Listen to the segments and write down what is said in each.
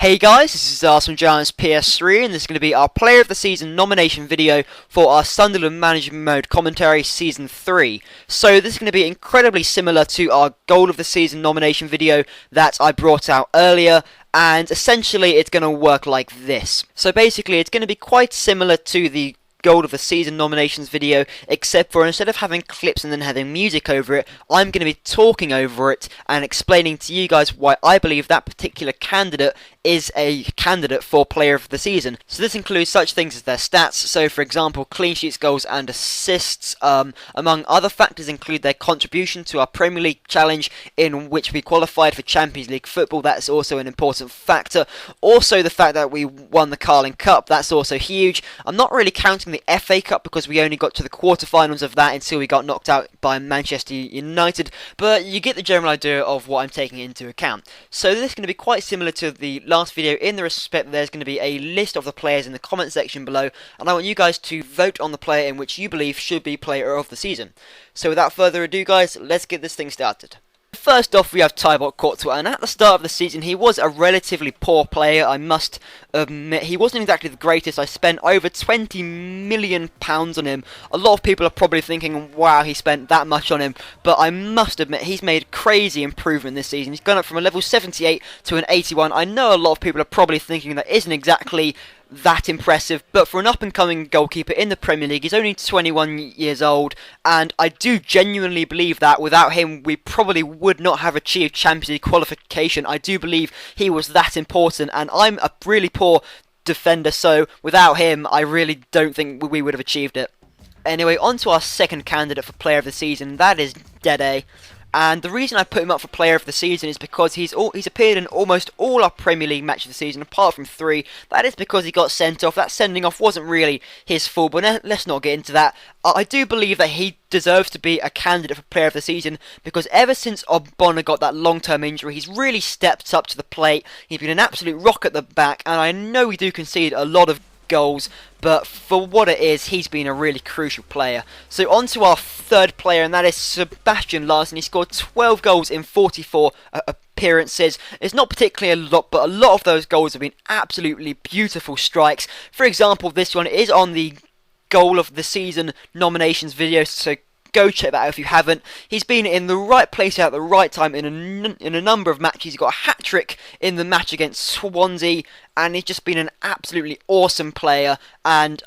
Hey guys, this is Arsenal Giants PS3 and this is going to be our Player of the Season nomination video for our Sunderland Management Mode Commentary Season 3. So this is going to be incredibly similar to our Goal of the Season nomination video that I brought out earlier, and essentially it's going to work like this. So basically it's going to be quite similar to the Goal of the Season nominations video, except for instead of having clips and then having music over it, I'm going to be talking over it and explaining to you guys why I believe that particular candidate is a candidate for Player of the Season. So this includes such things as their stats, so for example clean sheets, goals and assists. Among other factors include their contribution to our Premier League challenge in which we qualified for Champions League football. That's also an important factor. Also the fact that we won the Carling Cup, that's also huge. I'm not really counting the FA Cup because we only got to the quarterfinals of that until we got knocked out by Manchester United, but you get the general idea of what I'm taking into account. So this is going to be quite similar to the last video in the respect that there's going to be a list of the players in the comment section below, and I want you guys to vote on the player in which you believe should be Player of the Season. So without further ado guys, let's get this thing started. First off, we have Thibaut Courtois, and at the start of the season he was a relatively poor player, I must admit. He wasn't exactly the greatest. I spent over £20 million on him. A lot of people are probably thinking, wow, he spent that much on him, but I must admit he's made crazy improvement this season. He's gone up from a level 78 to an 81. I know a lot of people are probably thinking that isn't exactly that impressive, but for an up-and-coming goalkeeper in the Premier League, he's only 21 years old, and I do genuinely believe that without him we probably would not have achieved Champions League qualification. I do believe he was that important, and I'm a really poor defender, so without him I really don't think we would have achieved it. Anyway, on to our second candidate for Player of the Season, that is Dede. And the reason I put him up for Player of the Season is because he's appeared in almost all our Premier League matches of the season, apart from 3. That is because he got sent off. That sending off wasn't really his fault, but let's not get into that. I do believe that he deserves to be a candidate for Player of the Season, because ever since Ogbonna got that long-term injury, he's really stepped up to the plate. He's been an absolute rock at the back, and I know we do concede a lot of goals, but for what it is, he's been a really crucial player. So on to our third player, and that is Sebastian Larsson. He scored 12 goals in 44 appearances. It's not particularly a lot, but a lot of those goals have been absolutely beautiful strikes. For example, this one is on the Goal of the Season nominations video, so go check that out if you haven't. He's been in the right place at the right time in a number of matches. He got a hat-trick in the match against Swansea, and he's just been an absolutely awesome player. And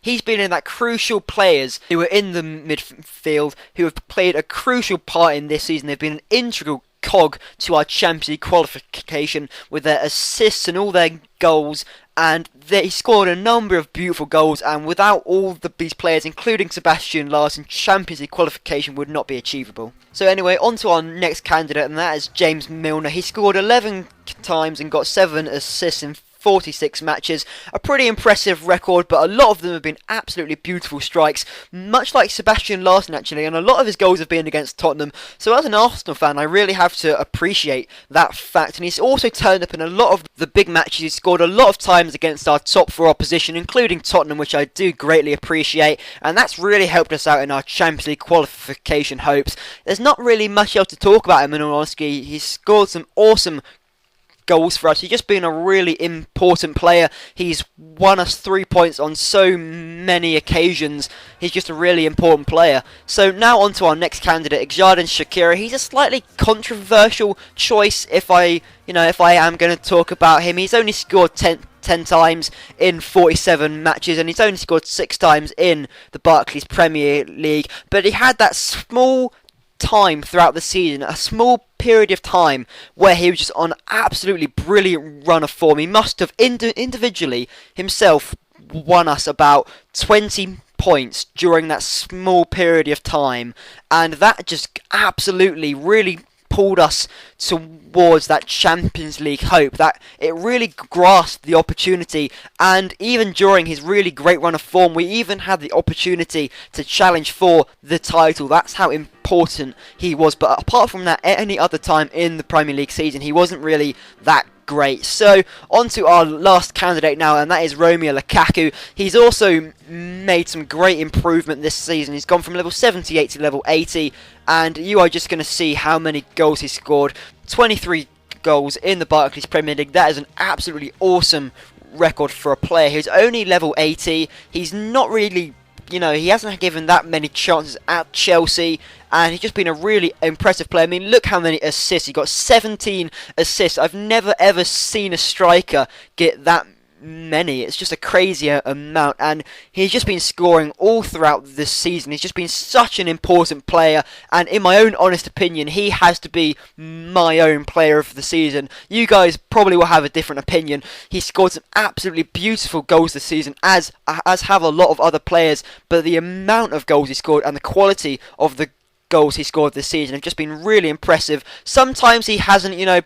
he's been in that crucial players who are in the midfield who have played a crucial part in this season. They've been an integral cog to our Champions League qualification with their assists and all their goals, and he scored a number of beautiful goals, and without all these players, including Sebastian Larsson, Champions League qualification would not be achievable. So anyway, on to our next candidate, and that is James Milner. He scored 11 times and got 7 assists in 46 matches. A pretty impressive record, but a lot of them have been absolutely beautiful strikes, much like Sebastian Larsson actually, and a lot of his goals have been against Tottenham. So as an Arsenal fan, I really have to appreciate that fact, and he's also turned up in a lot of the big matches. He's scored a lot of times against our top 4 opposition, including Tottenham, which I do greatly appreciate, and that's really helped us out in our Champions League qualification hopes. There's not really much else to talk about him in all honesty. He's scored some awesome goals for us. He's just been a really important player. He's won us 3 points on so many occasions. He's just a really important player. So now on to our next candidate, Xherdan Shaqiri. He's a slightly controversial choice if I am going to talk about him. He's only scored 10 times in 47 matches, and he's only scored 6 times in the Barclays Premier League, but he had that small time throughout the season, a small period of time where he was just on absolutely brilliant run of form. He must have individually himself won us about 20 points during that small period of time, and that just absolutely really pulled us towards that Champions League hope, that it really grasped the opportunity. And even during his really great run of form, we even had the opportunity to challenge for the title. That's how important he was. But apart from that, any other time in the Premier League season, he wasn't really that great. So on to our last candidate now, and that is Romelu Lukaku. He's also made some great improvement this season. He's gone from level 78 to level 80, and you are just going to see how many goals he scored. 23 goals in the Barclays Premier League. That is an absolutely awesome record for a player who's only level 80. He's not really, he hasn't given that many chances at Chelsea, and he's just been a really impressive player. I mean, look how many assists. He got 17 assists. I've never ever seen a striker get that many. It's just a crazy amount, and he's just been scoring all throughout this season. He's just been such an important player, and in my own honest opinion, he has to be my own player of the season. You guys probably will have a different opinion. He scored some absolutely beautiful goals this season, as have a lot of other players, but the amount of goals he scored and the quality of the goals he scored this season have just been really impressive. Sometimes he hasn't,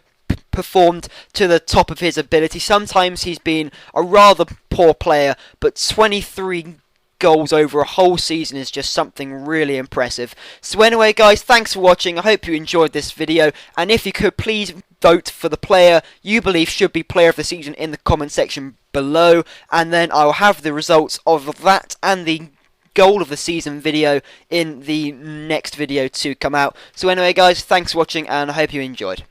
performed to the top of his ability. Sometimes he's been a rather poor player, but 23 goals over a whole season is just something really impressive. So anyway, guys, thanks for watching. I hope you enjoyed this video, and if you could, please vote for the player you believe should be player of the season in the comment section below, and then I will have the results of that and the goal of the season video in the next video to come out. So anyway, guys, thanks for watching, and I hope you enjoyed.